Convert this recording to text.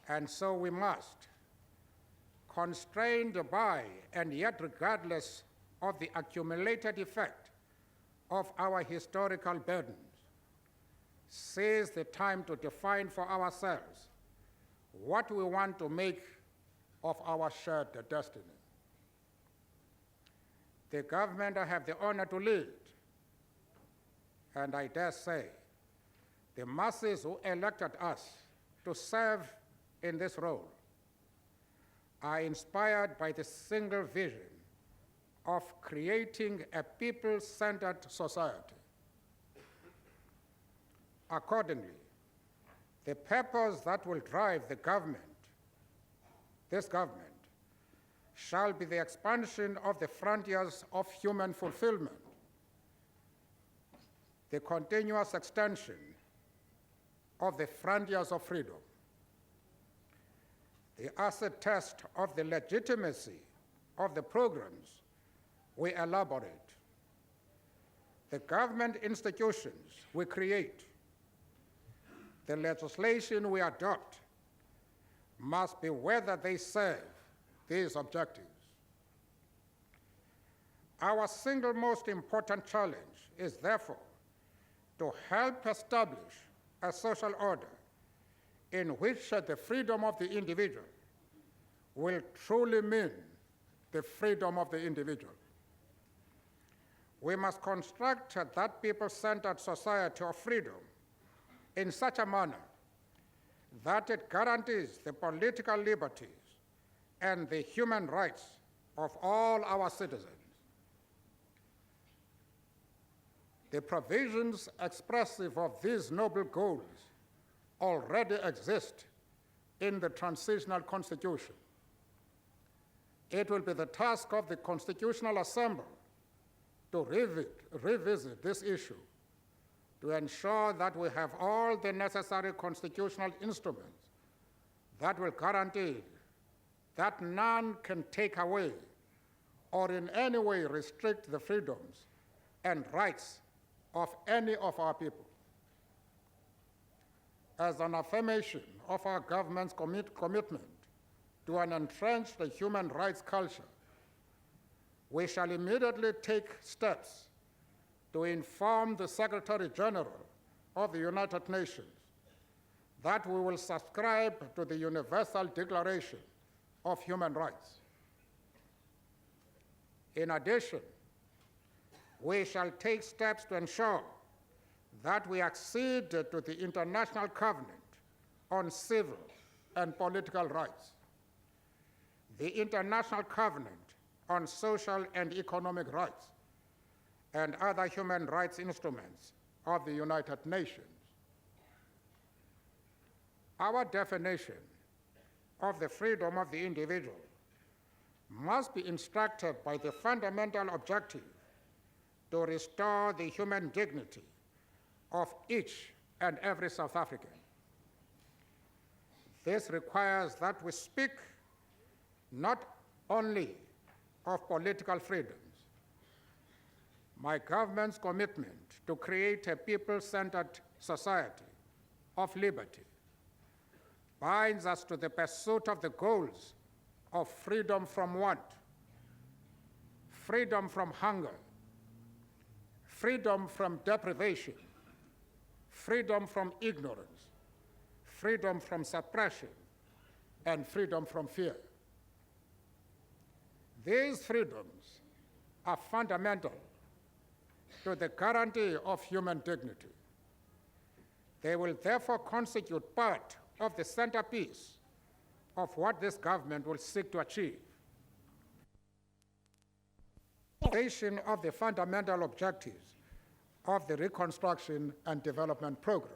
And so we must, constrained by and yet regardless of the accumulated effect of our historical burdens, seize the time to define for ourselves what we want to make of our shared destiny. The government I have the honor to lead, and I dare say, the masses who elected us to serve in this role are inspired by the single vision of creating a people-centered society. Accordingly, the purpose that will drive the government, this government, shall be the expansion of the frontiers of human fulfillment, the continuous extension of the frontiers of freedom, the acid test of the legitimacy of the programs we elaborate, the government institutions we create, the legislation we adopt must be whether they serve these objectives. Our single most important challenge is therefore to help establish a social order in which the freedom of the individual will truly mean the freedom of the individual. We must construct that people-centered society of freedom in such a manner that it guarantees the political liberties and the human rights of all our citizens. The provisions expressive of these noble goals already exist in the transitional constitution. It will be the task of the Constitutional Assembly to revisit this issue to ensure that we have all the necessary constitutional instruments that will guarantee that none can take away or in any way restrict the freedoms and rights of any of our people. As an affirmation of our government's commitment to an entrenched human rights culture, we shall immediately take steps to inform the Secretary General of the United Nations that we will subscribe to the Universal Declaration of Human Rights. In addition, we shall take steps to ensure that we accede to the International Covenant on Civil and Political Rights, the International Covenant on Social and Economic Rights, and other human rights instruments of the United Nations. Our definition of the freedom of the individual must be instructed by the fundamental objective to restore the human dignity of each and every South African. This requires that we speak not only of political freedoms. My government's commitment to create a people-centered society of liberty binds us to the pursuit of the goals of freedom from want, freedom from hunger, freedom from deprivation, freedom from ignorance, freedom from suppression, and freedom from fear. These freedoms are fundamental to the guarantee of human dignity. They will therefore constitute part of the centerpiece of what this government will seek to achieve. Of the fundamental objectives of the Reconstruction and Development Program.